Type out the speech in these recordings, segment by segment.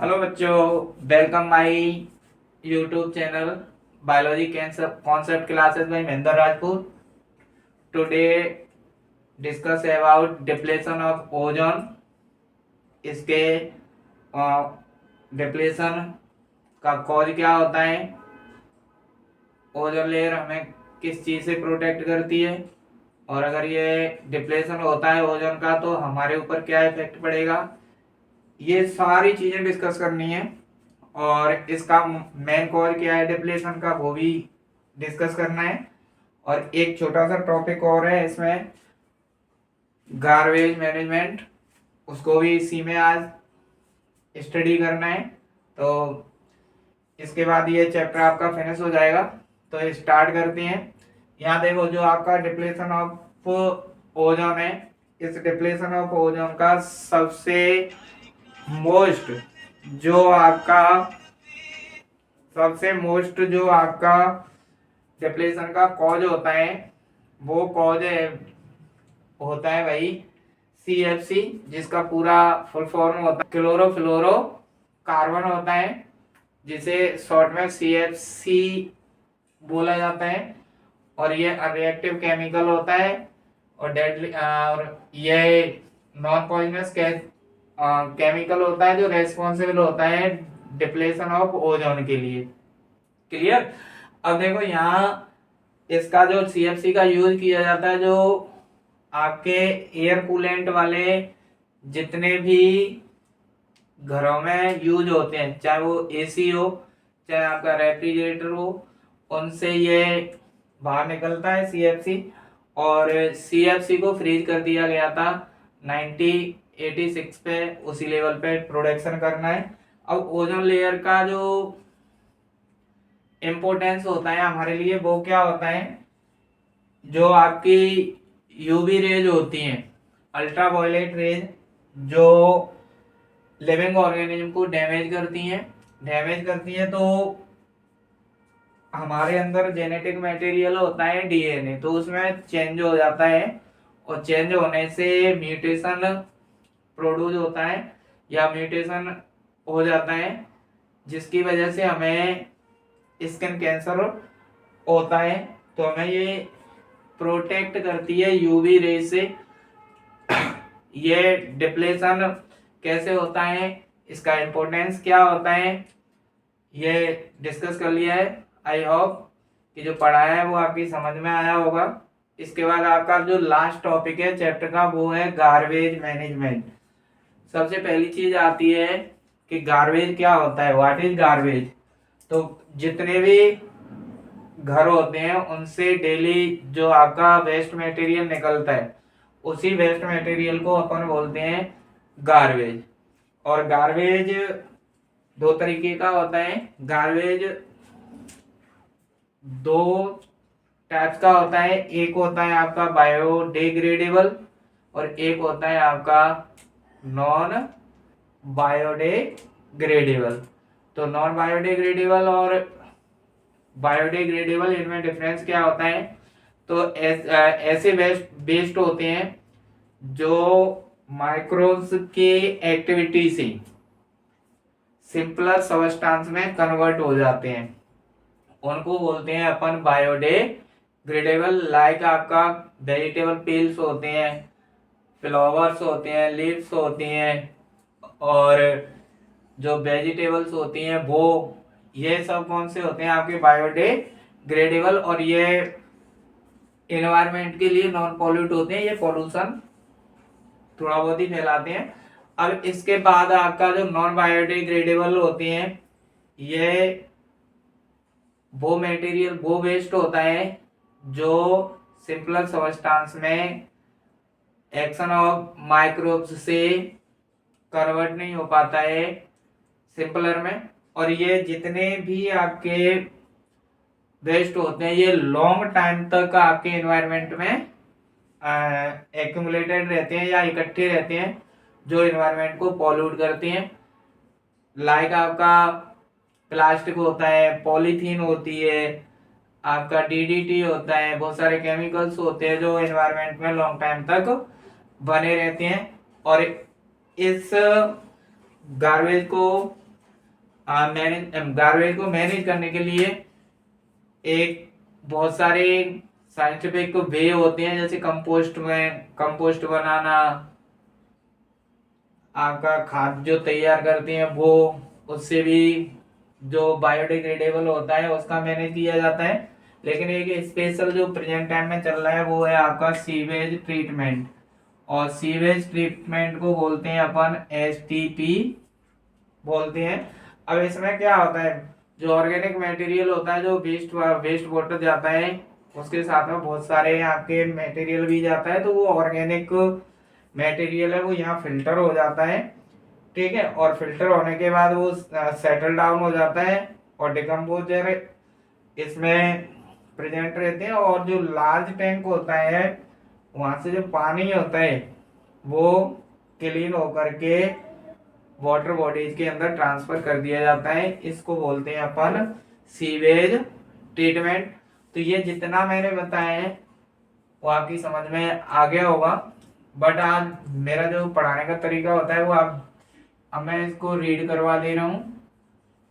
Hello बच्चों, welcome my YouTube channel biology concept classes bye Mahendra Rajput. Today discuss about depletion of ozone. इसके depletion का cause क्या होता है, ओजोन लेयर हमें किस चीज से प्रोटेक्ट करती है, और अगर ये डिप्लेशन होता है ओजोन का तो हमारे ऊपर क्या इफेक्ट पड़ेगा, ये सारी चीजें डिस्कस करनी है। और इसका मेन कॉज क्या है डिप्लेशन का, वो भी डिस्कस करना है। और एक छोटा सा टॉपिक और है इसमें, गार्बेज मैनेजमेंट, उसको भी इसी में आज स्टडी करना है। तो इसके बाद ये चैप्टर आपका फिनिश हो जाएगा। तो स्टार्ट करते हैं। यहाँ देखो, जो आपका डिप्लेशन ऑफ ओजोन है, इस डिप्लेशन ऑफ ओजोन का सबसे मोस्ट जो आपका सबसे मोस्ट जो आपका डिप्लेशन का कॉज होता है, वो कॉज होता है भाई CFC, जिसका पूरा फुल फॉर्म होता है क्लोरोफ्लोरो कार्बन होता है, जिसे शॉर्ट में CFC बोला जाता है। और ये रिएक्टिव केमिकल होता है और डेडली, और ये नॉन पॉइजनस केमिकल होता है जो रेस्पॉन्सिबल होता है डिप्लेशन ऑफ ओजोन के लिए। क्लियर। अब देखो, यहाँ इसका जो CFC का यूज किया जाता है, जो आपके एयर कूलेंट वाले जितने भी घरों में यूज होते हैं, चाहे वो AC हो, चाहे आपका रेफ्रिजरेटर हो, उनसे ये बाहर निकलता है CFC। और CFC को फ्रीज कर दिया गया था 1986 पे, उसी लेवल पे प्रोडक्शन करना है। अब ओजोन लेयर का जो इम्पोर्टेंस होता है हमारे लिए, वो क्या होता है, जो आपकी UV रेज होती हैं, अल्ट्रा वायलेट रेज, जो लिविंग ऑर्गेनिज्म को डैमेज करती हैं। तो हमारे अंदर जेनेटिक मटेरियल होता है DNA, तो उसमें चेंज हो जाता है, और चेंज होने से म्यूटेशन प्रोड्यूस होता है या म्यूटेशन हो जाता है, जिसकी वजह से हमें स्किन कैंसर होता है। तो हमें ये प्रोटेक्ट करती है UV रे से। ये डिप्लेशन कैसे होता है, इसका इम्पोर्टेंस क्या होता है, ये डिस्कस कर लिया है। आई होप कि जो पढ़ाया है वो आपकी समझ में आया होगा। इसके बाद आपका जो लास्ट टॉपिक है चैप्टर का, वो है गार्बेज मैनेजमेंट। सबसे पहली चीज आती है कि गार्बेज क्या होता है, व्हाट इज गार्बेज। तो जितने भी घर होते हैं उनसे डेली जो आपका वेस्ट मटेरियल निकलता है, उसी वेस्ट मटेरियल को अपन बोलते हैं गार्बेज। और गार्बेज दो तरीके का होता है। गार्बेज दो टाइप्स का होता है, एक होता है आपका बायोडिग्रेडेबल और एक होता है आपका नॉन बायोडिग्रेडेबल। तो नॉन बायोडिग्रेडेबल और बायोडिग्रेडेबल, इनमें डिफरेंस क्या होता है। तो ऐसे वेस्ट होते हैं जो माइक्रोब्स के एक्टिविटी से सिंपलर सबस्टेंस में कन्वर्ट हो जाते हैं, उनको बोलते हैं अपन बायोडिग्रेडेबल। लाइक आपका वेजिटेबल पील्स होते हैं, फ्लावर्स होते हैं, लीव्स होती हैं, और जो वेजिटेबल्स होती हैं वो, ये सब कौन से होते हैं आपके बायोडिग्रेडेबल। और ये एनवायरनमेंट के लिए नॉन पॉल्यूट होते हैं, ये पॉल्यूशन थोड़ा बहुत ही फैलाते हैं। अब इसके बाद आपका जो नॉन बायोडिग्रेडेबल होते हैं, ये वो मटेरियल, वो वेस्ट होता है जो सिंपलर सबस्टेंस में एक्शन ऑफ माइक्रोब्स से कन्वर्ट नहीं हो पाता है सिंपलर में। और ये जितने भी आपके वेस्ट होते हैं, ये लॉन्ग टाइम तक आपके एनवायरनमेंट में एक्यूमुलेटेड रहते हैं या इकट्ठे रहते हैं, जो एनवायरनमेंट को पॉल्यूट करते हैं। लाइक आपका प्लास्टिक होता है, पॉलीथीन होती है, आपका DDT होता है, बहुत सारे केमिकल्स होते हैं जो एनवायरनमेंट में लॉन्ग टाइम तक बने रहते हैं। और इस गार्बेज को गार्बेज को मैनेज करने के लिए एक बहुत सारे साइंटिफिक वे होते हैं, जैसे कंपोस्ट बनाना, आपका खाद जो तैयार करते हैं वो, उससे भी जो बायोडिग्रेडेबल होता है उसका मैनेज किया जाता है। लेकिन एक स्पेशल जो प्रेजेंट टाइम में चल रहा है वो है आपका सीवेज ट्रीटमेंट, और सीवेज ट्रीटमेंट को बोलते हैं अपन एसटीपी बोलते हैं। अब इसमें क्या होता है, जो ऑर्गेनिक मटेरियल होता है, जो वेस्ट वेस्ट वाटर जाता है, उसके साथ में बहुत सारे आपके मटेरियल भी जाता है, तो वो ऑर्गेनिक मटेरियल है वो यहाँ फिल्टर हो जाता है। ठीक है, और फिल्टर होने के बाद वो सेटल डाउन हो जाता है और डिकम्पोजर इसमें प्रेजेंट रहते हैं, और जो लार्ज टैंक होता है वहां से जो पानी होता है वो क्लीन होकर के वाटर बॉडीज के अंदर ट्रांसफर कर दिया जाता है। इसको बोलते हैं अपन सीवेज ट्रीटमेंट। तो ये जितना मैंने बताया है वो आपकी समझ में आ गया होगा, बट आज मेरा जो पढ़ाने का तरीका होता है वो आप, अब मैं इसको रीड करवा दे रहा हूँ।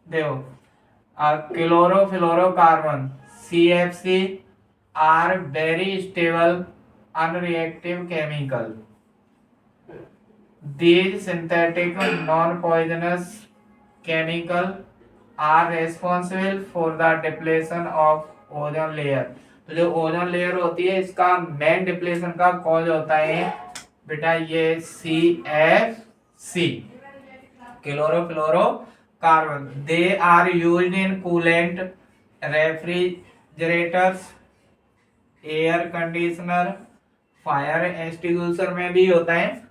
देखो, chlorofluorocarbon CFC are very stable unreactive chemical. These synthetic non-poisonous chemical are responsible for the depletion of ozone layer। तो जो ओजोन लेयर होती है इसका मेन डिप्लेशन का कॉज होता है बेटा ये CFC, क्लोरोफ्लोरोकार्बन। They are used in coolant, refrigerators, air conditioner, fire extinguisher में भी होता है।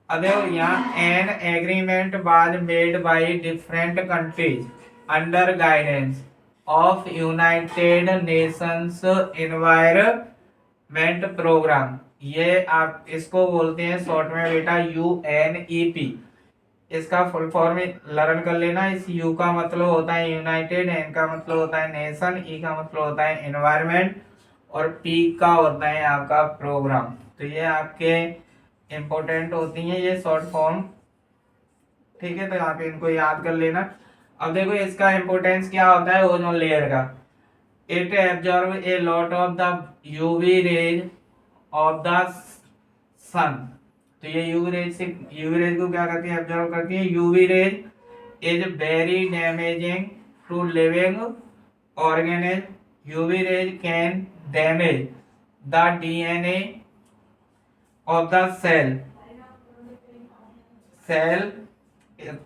अगर यहाँ an agreement was made by different countries under guidance of United Nations environment programme. ये आप इसको बोलते हैं शॉर्ट में बेटा UNEP। इसका फुल फॉर्म लर्न कर लेना। इस U का मतलब होता है यूनाइटेड, N का मतलब होता है नेशन, E का मतलब होता है एनवायरमेंट, और P का होता है आपका प्रोग्राम। तो ये आपके इंपॉर्टेंट होती हैं ये शॉर्ट फॉर्म। ठीक है, तो आप इनको याद कर लेना। अब देखो इसका इंपॉर्टेंस क्या होता है ओजोन लेयर का। It absorb a lot of the UV rays of the sun. तो ये यूवी रेज को क्या करती है, एब्जॉर्ब करती है। UV rays is very damaging to living organism. UV rays can damage the DNA of the cell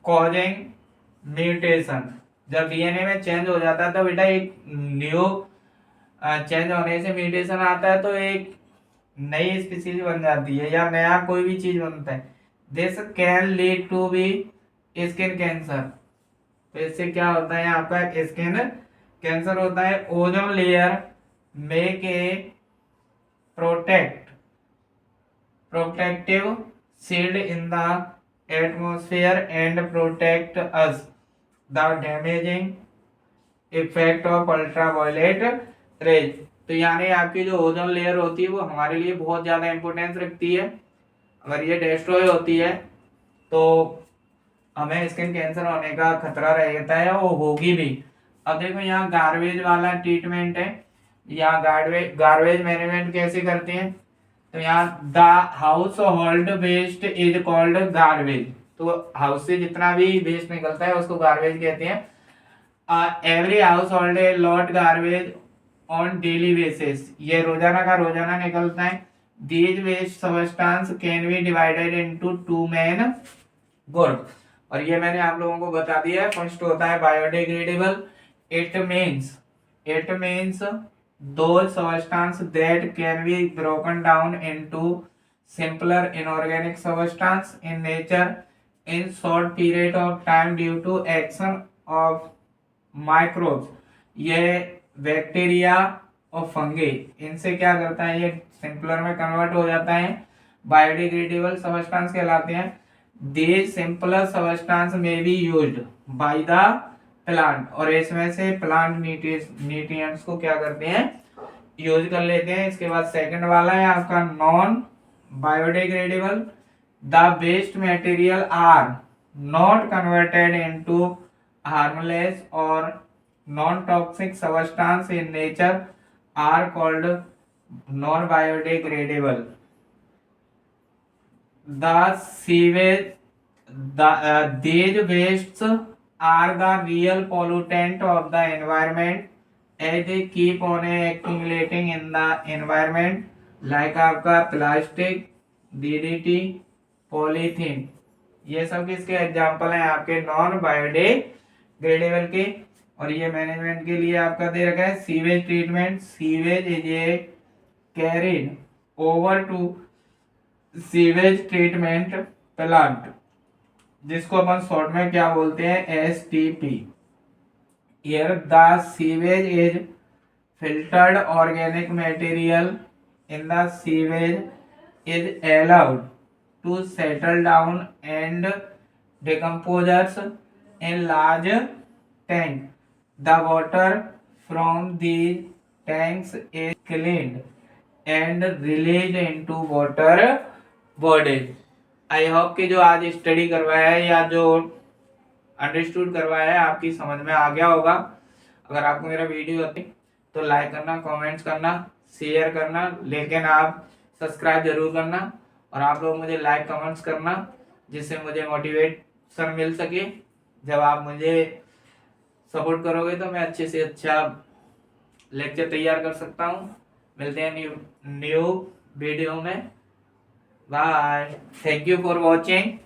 causing mutation। जब DNA में चेंज हो जाता है तो बेटा एक न्यू चेंज होने से म्यूटेशन आता है, तो एक नई स्पीसीज बन जाती है या नया कोई भी चीज बनता है। This can lead to be skin cancer. तो इससे क्या होता है आपका स्किन कैंसर होता है। Ozone layer make a protective shield in the atmosphere and protect us the damaging effect of ultraviolet rays। तो यानी आपकी जो ओजोन लेयर होती है वो हमारे लिए बहुत ज्यादा इंपॉर्टेंस रखती है। अगर ये डिस्ट्रॉय होती है तो हमें स्किन कैंसर होने का खतरा रहता है, वो होगी भी। अब देखो यहाँ गार्बेज वाला ट्रीटमेंट है। यहाँ गार्बेज मैनेजमेंट कैसे करते हैं, तो यहाँ the household waste is called garbage. तो हाउस से जितना भी वेस्ट निकलता है उसको गार्बेज कहते हैं। Every household a lot garbage on daily basis. ये रोजाना का रोजाना निकलता है। These waste substance can be divided into two main group. और ये मैंने आप लोगों को बता दिया है। फर्स्ट होता है biodegradable. It means those substances that can be broken down into simpler inorganic substance in nature in short period of time due to action of microbes। ये बैक्टीरिया और फंगी, इनसे क्या करता है, ये सिंपलर में कन्वर्ट हो जाता है, बायोडिग्रेडेबल सब्सटेंस कहलाते हैं। These simpler substance may be used by the plant, और इसमें से प्लांट न्यूट्रिएंट्स को क्या करते हैं, यूज कर लेते हैं। इसके बाद सेकंड वाला है आपका non biodegradable. The waste material are not converted into harmless or non-toxic substance in nature are called non-biodegradable. The sewage, these wastes are the real pollutant of the environment as they keep on accumulating in the environment, like आपका plastic, DDT, polythene, ये सब किसके example हैं आपके non biodegradable के। और ये management के लिए आपका दे रखा है sewage treatment. Sewage is a carried over to sewage treatment plant, जिसको अपन शॉर्ट में क्या बोलते हैं, STP। Here the sewage is filtered, organic material in the sewage is allowed to settle down and decomposes in large tank. The water from these tanks is cleaned and released into water bodies. I hope कि जो आज study करवाया है या जो understood करवाया है आपकी समझ में आ गया होगा। अगर आपको मेरा वीडियो अच्छी तो लाइक करना, कमेंट्स करना, शेयर करना, लेकिन आप सब्सक्राइब जरूर करना। और आप लोग मुझे लाइक कमेंट्स करना, जिससे मुझे मोटिवेशन मिल सके। जब आप मुझे सपोर्ट करोगे तो मैं अच्छे से अच्छा लेक्चर तैयार कर सकता हूँ। मिलते हैं न्यू वीडियो में। Bye, thank you for watching.